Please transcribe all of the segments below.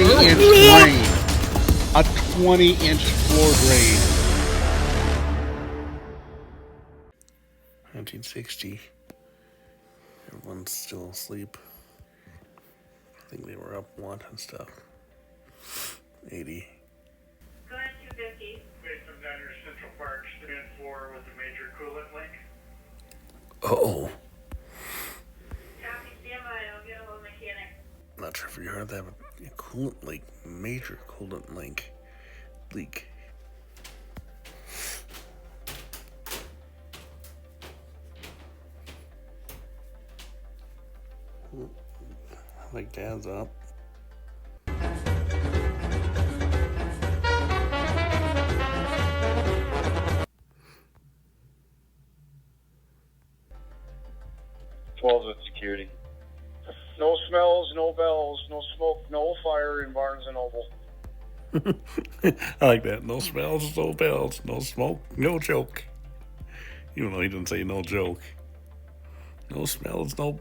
20-inch drain. A 20-inch floor drain. 1960. Everyone's still asleep. I think they were up wanting stuff. 80. Go ahead, 250. Based on down near Central Park, stand 4 with a major coolant leak. Oh. Copy, stand by. I'll get a hold of mechanic. Not sure if you heard that, but a coolant leak. Major coolant leak. Like Dad's up. With security. No smells, no bells, no smoke, no fire in Barnes and Noble. I like that. No smells, no bells, no smoke, no joke. Even though he didn't say no joke. No smells, no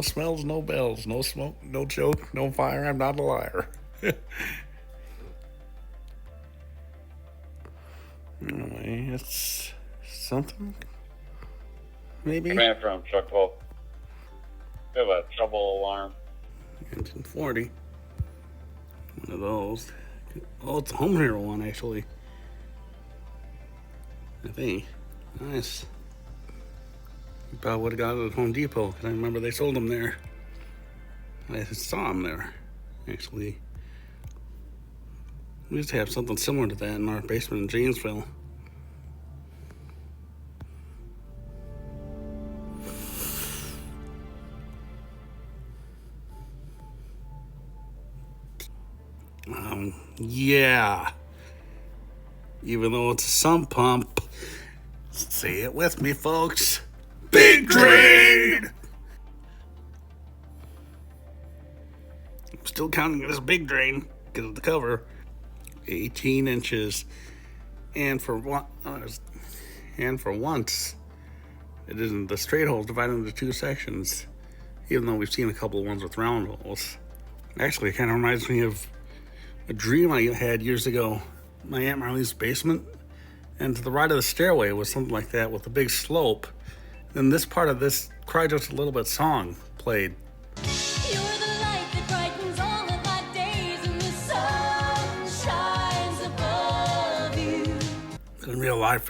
smells, no bells, no smoke, no joke, no fire. I'm not a liar. Anyway, it's something. Maybe. Command from Truck 12. We have a trouble alarm. Engine 40. One of those. Oh, it's a Home Hero one, actually. I think. Nice. You probably would have got it at Home Depot, because I remember they sold them there. I saw them there, actually. We used to have something similar to that in our basement in Janesville. Yeah. Even though it's a sump pump. Say it with me, folks. Big drain! I'm still counting it as a big drain because of the cover. 18 inches. And for once, it isn't the straight holes divided into two sections. Even though we've seen a couple of ones with round holes. Actually, it kind of reminds me of a dream I had years ago. My Aunt Marlene's basement, and to the right of the stairway was something like that with a big slope. And this part of this Cry Just a Little Bit song played. You're the light that brightens all of my days, and the sun shines above you. In real life,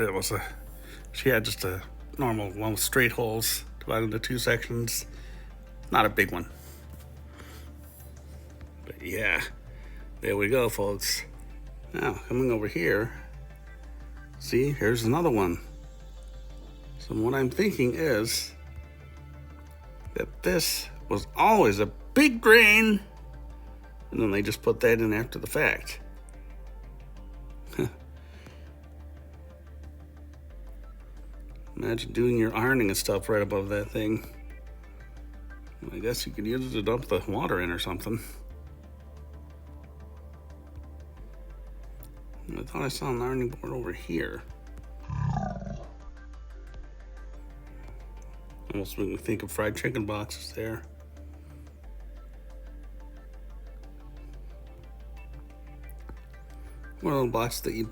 she had just a normal one with straight holes divided into two sections. Not a big one. But yeah. There we go, folks. Now, coming over here, see, here's another one. So what I'm thinking is that this was always a big drain, and then they just put that in after the fact. Imagine doing your ironing and stuff right above that thing. I guess you could use it to dump the water in or something. I thought I saw an ironing board over here. Almost made me think of fried chicken boxes there. One of the boxes that you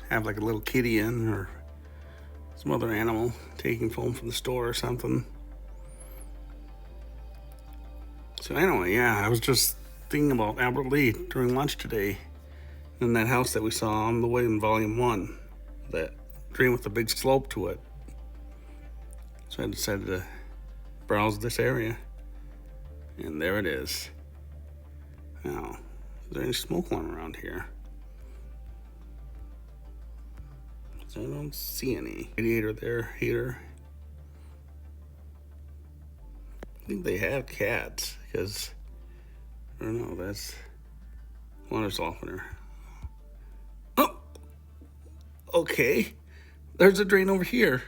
have like a little kitty in, or some other animal taking foam from the store or something. So anyway, yeah, I was just thinking about Albert Lee during lunch today. In that house that we saw on the way in Volume 1. That drain with the big slope to it. So I decided to browse this area. And there it is. Now, is there any smoke alarm around here? I don't see any. Radiator there, heater. I think they have cats, because, I don't know, that's water softener. Okay, there's a drain over here.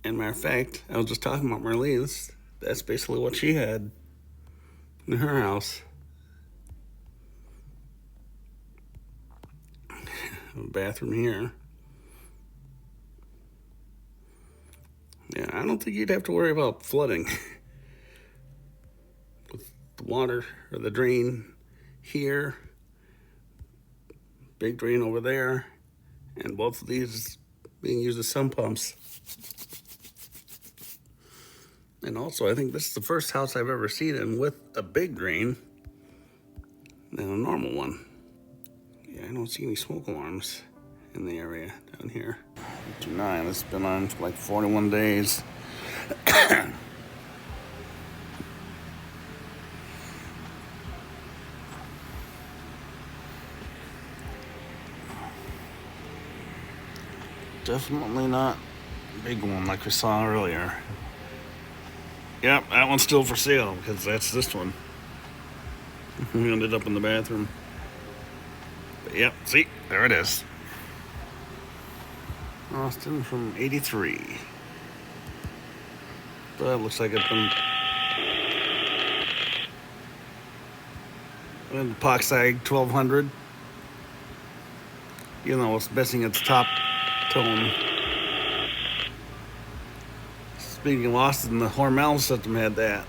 And matter of fact, I was just talking about Marlene's. That's basically what she had in her house. A bathroom here. Yeah, I don't think you'd have to worry about flooding with the water or the drain here, big drain over there, and both of these being used as sump pumps. And also, I think this is the first house I've ever seen in with a big drain than a normal one. Yeah, I don't see any smoke alarms in the area down here. 59, this has been on for like 41 days. Definitely not a big one like we saw earlier. Yep, that one's still for sale because that's this one. We ended up in the bathroom. But yep, see, there it is. Austin from 83. But it looks like it's been Epoxide 1200. You know, it's missing its top tone. Speaking of Austin, the Hormel system had that.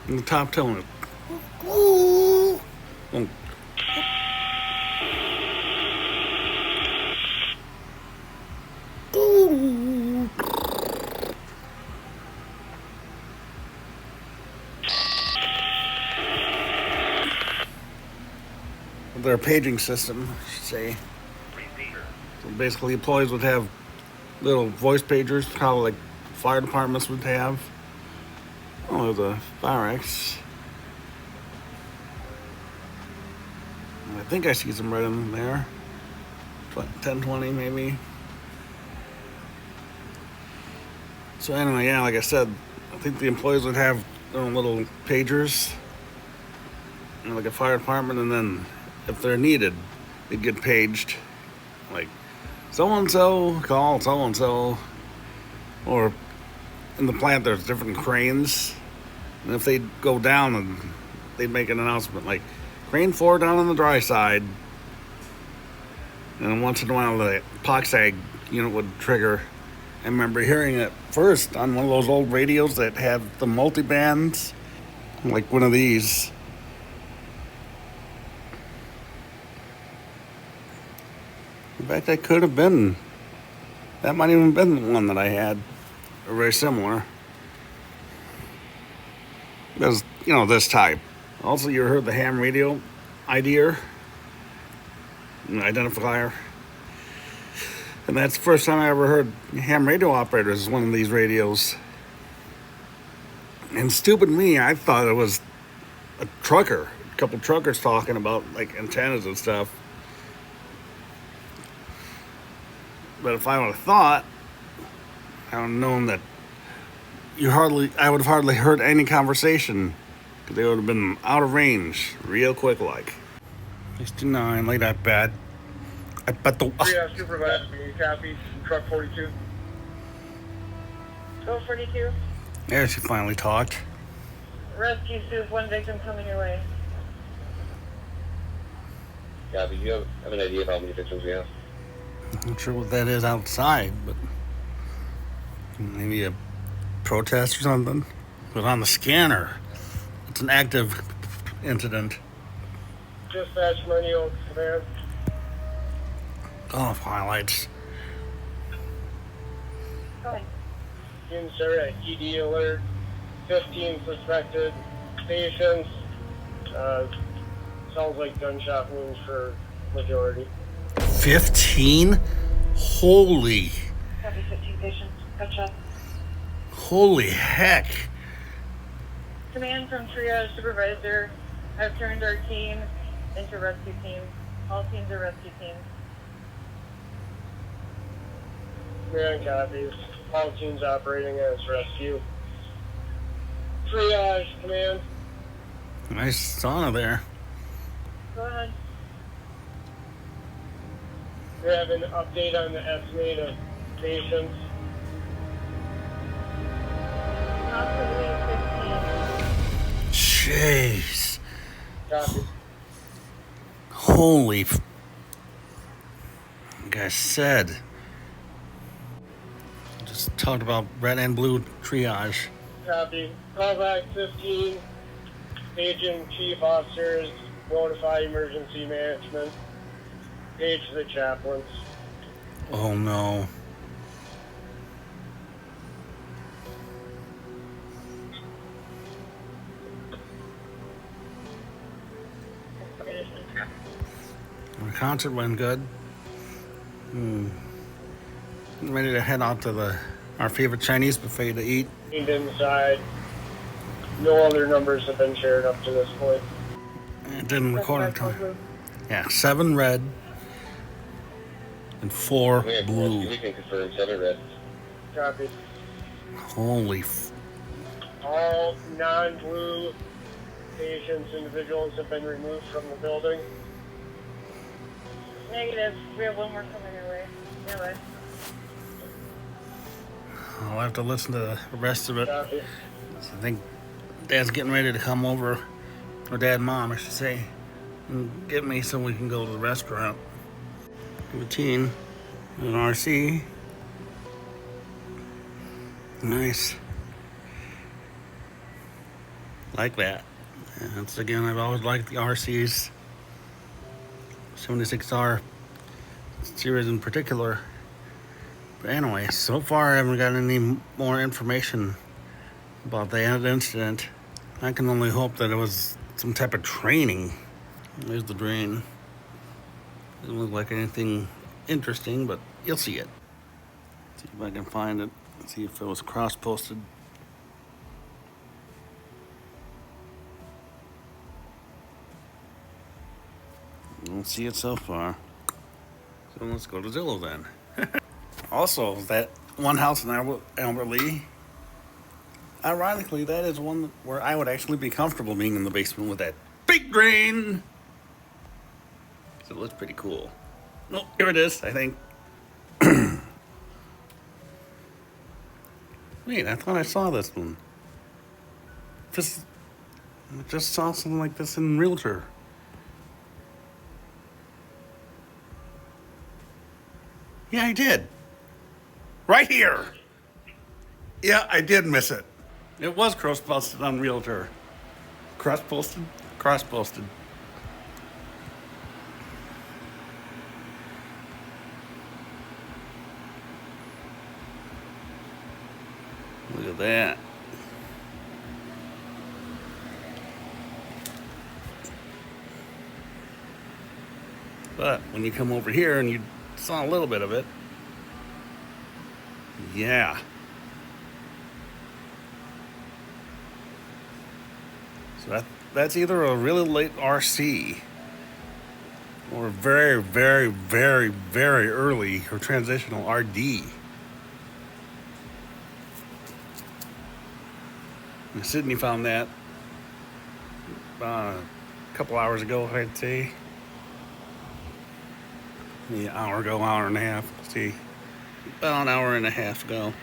And the top tone. Oh. Their paging system, I should say. So basically, employees would have little voice pagers, how like fire departments would have. Oh, the Firex. I think I see some right in there. 1020 maybe. So anyway, yeah, like I said, I think the employees would have their own little pagers, you know, like a fire department, and then if they're needed, they'd get paged. Like, so-and-so, call so-and-so. Or in the plant, there's different cranes. And if they'd go down, and they'd make an announcement like, crane 4 down on the dry side. And then once in a while, the epoxide unit would trigger. I remember hearing it first on one of those old radios that had the multi-bands, like one of these. In fact, that could have been, that might even have been the one that I had, or very similar. Because, you know, this type. Also, you heard the ham radio idea, an identifier. And that's the first time I ever heard ham radio operators as one of these radios. And stupid me, I thought it was a trucker, a couple truckers talking about like antennas and stuff. But if I would have thought, I would have known that I would have hardly heard any conversation, because they would have been out of range real quick like. 69, lay that bad. I bet the... Supervisor, copy, truck 42. 1242. There she finally talked. Rescue soup, one victim coming your way. Copy, do you have an idea of how many victims we have? I'm not sure what that is outside, but maybe a protest or something. But on the scanner, it's an active incident. Dispatch manual, command. Oh, highlights. Going. Students are at ED alert. 15 suspected patients. Sounds like gunshot wounds for majority. 15? Holy. Copy 15 patients. Gotcha. Holy heck. Command from triage supervisor. I've turned our team into rescue team. All teams are rescue teams. Command copies. All teams operating as rescue. Triage, command. Nice sauna there. Go ahead. We have an update on the estimate of patients. Possibly 15. Jeez. Copy. Holy. I said. Just talked about red and blue triage. Copy. Call back 15. Agent Chief Officers, notify emergency management. Page the chaplains. Oh no. The concert went good. Ready to head out to our favorite Chinese buffet to eat. Inside. No other numbers have been shared up to this point. It didn't record it. Yeah, 7 red and 4 blue. We can confirm 7 red. Copy. Holy All non-blue patients, individuals have been removed from the building. Negative. We have one more coming your way. Your way. I'll have to listen to the rest of it. Copy. I think Dad's getting ready to come over, or Dad and Mom, I should say, and get me so we can go to the restaurant. Routine, an RC. Nice. Like that. And that's again, I've always liked the RCs. 76R series in particular. But anyway, so far I haven't got any more information about the incident. I can only hope that it was some type of training. There's the drain. Doesn't look like anything interesting, but you'll see it. See if I can find it. See if it was cross-posted. Don't see it so far. So let's go to Zillow then. Also, that one house in Albert Lee, ironically, that is one where I would actually be comfortable being in the basement with that big drain. So it looks pretty cool. Oh, here it is, I think. Wait, I thought I saw this one. I just saw something like this in Realtor. Yeah, I did. Right here. Yeah, I did miss it. It was cross-posted on Realtor. Cross-posted? Cross-posted. Look at that. But when you come over here and you saw a little bit of it, yeah. So that's either a really late RC or very, very, very, very early or transitional RD. And Sydney found that a couple hours ago, I'd say. Maybe an hour ago, hour and a half. See, about an hour and a half ago.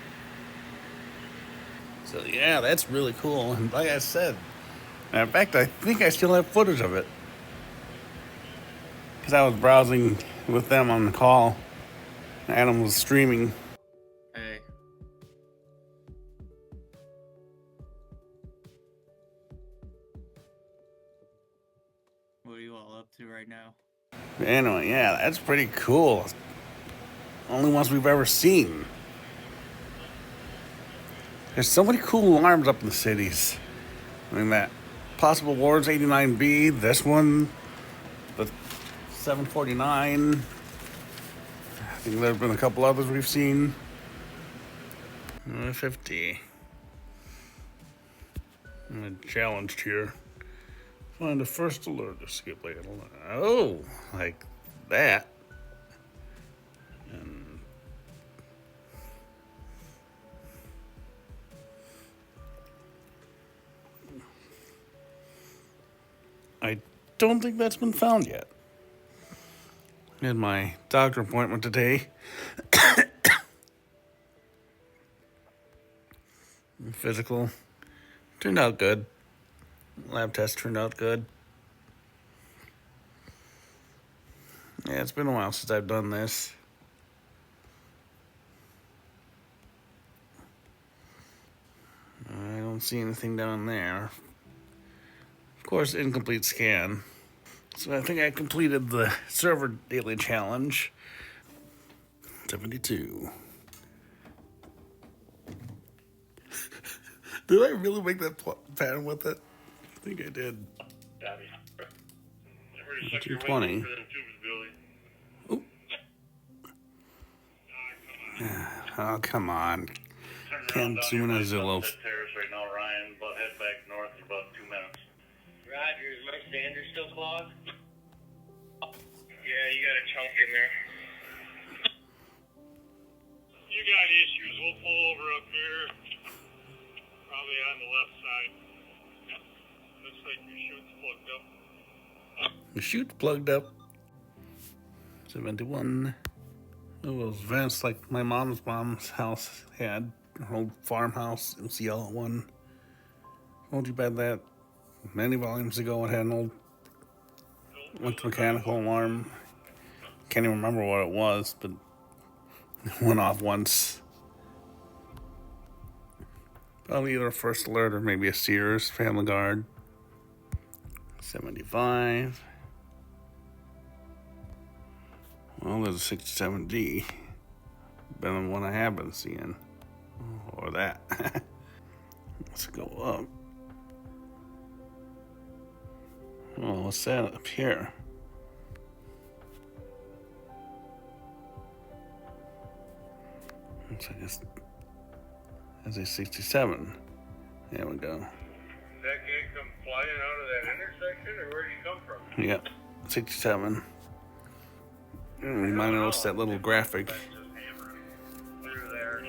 So yeah, that's really cool. And like I said, in fact, I think I still have footage of it because I was browsing with them on the call. Adam was streaming. Hey. What are you all up to right now? Anyway, yeah, that's pretty cool. Only ones we've ever seen. There's so many cool alarms up in the cities. I mean, that Possible Wars 89B, this one, the 749. I think there have been a couple others we've seen. 50. I'm challenged here. Find the first alert to skip like oh, like that. And I don't think that's been found yet. I had my doctor appointment today. Physical turned out good. Lab test turned out good. Yeah, it's been a while since I've done this. Don't see anything down there. Of course, incomplete scan. So I think I completed the server daily challenge. 72. Did I really make that pattern with it? I think I did. Everybody suck your 220. wind for them tubes, Billy. Oh, come on. Turn Ken around down Zuna your Zillow. Sunset Terrace right now, Ryan. But head back north in about 2 minutes. Roger, is my sander still clogged? Yeah, you got a chunk in there. You got issues. We'll pull over up here. Probably on the left side. Looks like your chute's plugged up. The chute's plugged up. 71. It was vents like my mom's house had. Her old farmhouse. It was the yellow one. Told you about that many volumes ago. It had an old electromechanical alarm. Can't even remember what it was, but it went off once. Probably either a First Alert or maybe a Sears Family Guard. 75. Well, there's a 67D. Better than one I have been seeing. Or that. Let's go up. Oh, what's that up here? Looks like it's a 67. There we go. Did that guy come flying out of that intersection, or where'd he come from? Yep, 67. You might notice that little graphic.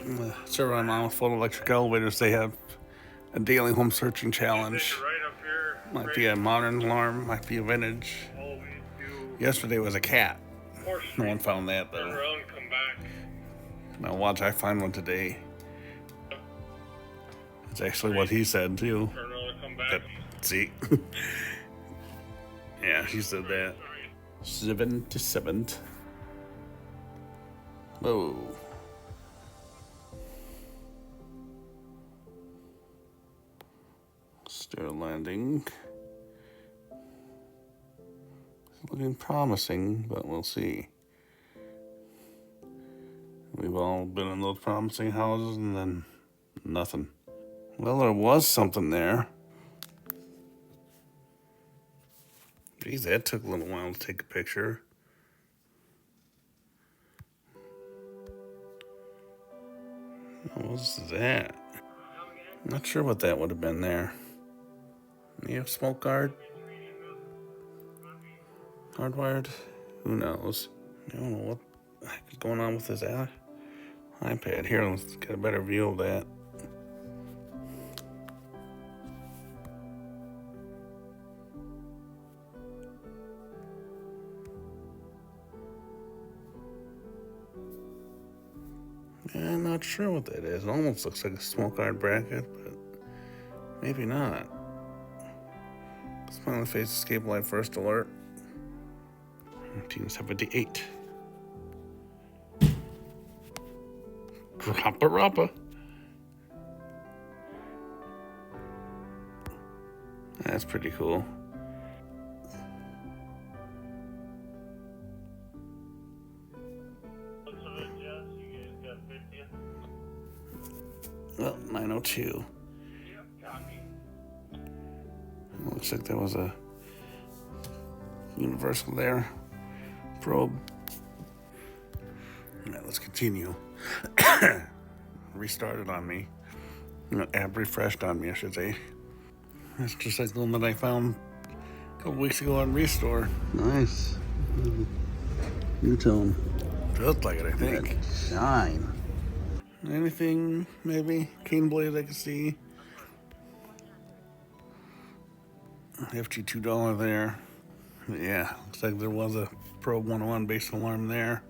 The server I'm on with Full Electric Elevators, they have a daily home searching challenge. Right up here. Might be a modern alarm, might be a vintage. Always do. Yesterday was a cat. Horse No one found that Turn though. around, come back. Now watch, I find one today. It's actually what he said too. Turn around and come back. But, see? Yeah, he said that. 77. Whoa. Stair landing. It's looking promising, but we'll see. We've all been in those promising houses and then nothing. Well, there was something there. Geez, that took a little while to take a picture. What was that? Not sure what that would have been there. You have smoke guard? Hardwired? Who knows? I don't know what the heck is going on with this iPad. Here, let's get a better view of that. Yeah, I'm not sure what that is. It almost looks like a smoke guard bracket, but maybe not. Smiley face escape light First Alert. 1978. Rappa Rappa. That's pretty cool. Well, 902. Looks like there was a universal there. Probe. All right, let's continue. Restarted on me. App refreshed on me, I should say. That's just like the one that I found a couple weeks ago on Restore. Nice. New tone. Feels like it, I think. Shine. Anything, maybe? Cane blade I can see. FG$2 there. Yeah, looks like there was a Probe 101 base alarm there.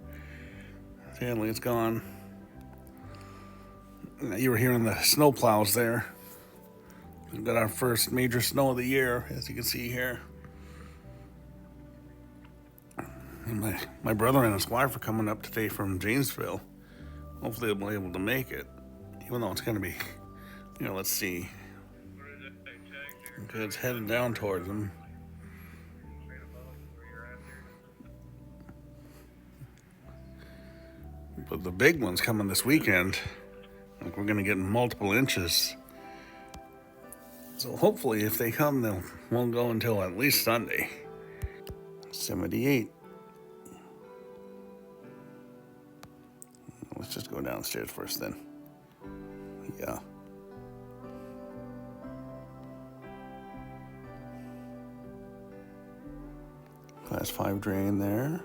Sadly, it's gone. You were hearing the snow plows there. We've got our first major snow of the year, as you can see here. And my brother and his wife are coming up today from Janesville. Hopefully they'll be able to make it, even though it's going to be, let's see, Okay, it's headed down towards them. But the big one's coming this weekend. Like, we're gonna get multiple inches. So hopefully if they come, they won't go until at least Sunday. 78. Let's just go downstairs first then. Yeah. Class 5 drain there.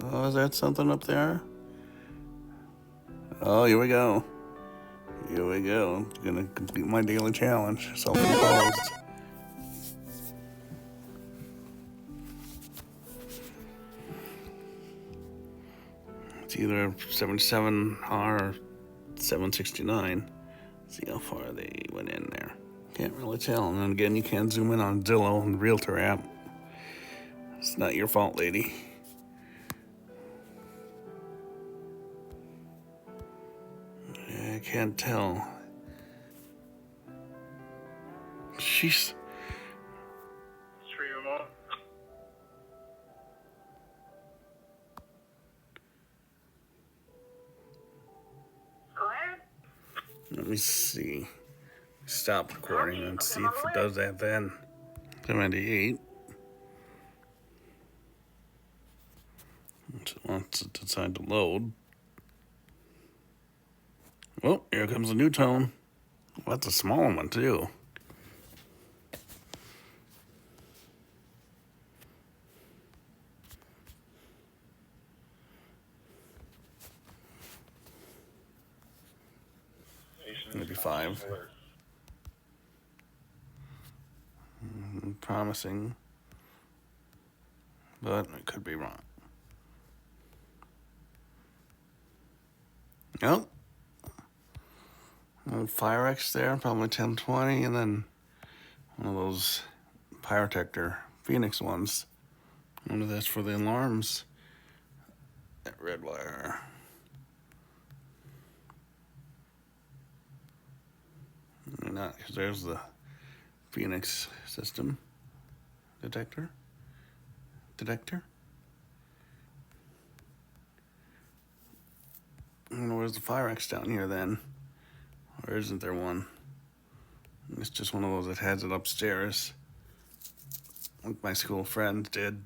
Oh, is that something up there? Oh, here we go. Here we go. Gonna complete my daily challenge. Self-imposed. It's either 77R or 769. See how far they went in there. Can't really tell. And then again, you can't zoom in on Zillow and Realtor app. It's not your fault, lady. I can't tell. She's... Stream them all. Go ahead. Let me see. Stop recording and see if it does that then. 78. Once it decides to load. Oh, here comes a new tone. Well, that's a small one too. Maybe 5. Promising, but I could be wrong. Nope. Firex there, probably 1020, and then one of those Pyrotector Phoenix ones. One of that's for the alarms. That red wire. Maybe not, because there's the Phoenix system detector. I don't know, where's the Firex down here then? Or isn't there one? It's just one of those that has it upstairs. Like my school friend did.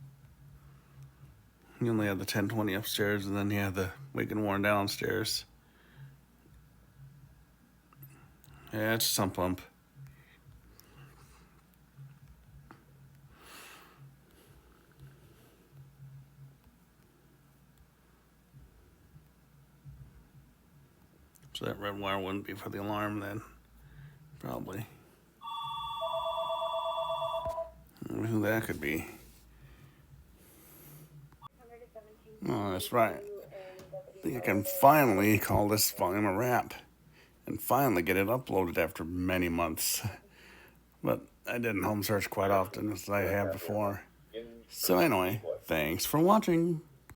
He only had the 1020 upstairs, and then he had the Wake and Warn downstairs. Yeah, it's a sump pump. So that red wire wouldn't be for the alarm then. Probably. I wonder who that could be. Oh, that's right. I think I can finally call this volume a wrap. And finally get it uploaded after many months. But I didn't home search quite often as I have before. So anyway, thanks for watching.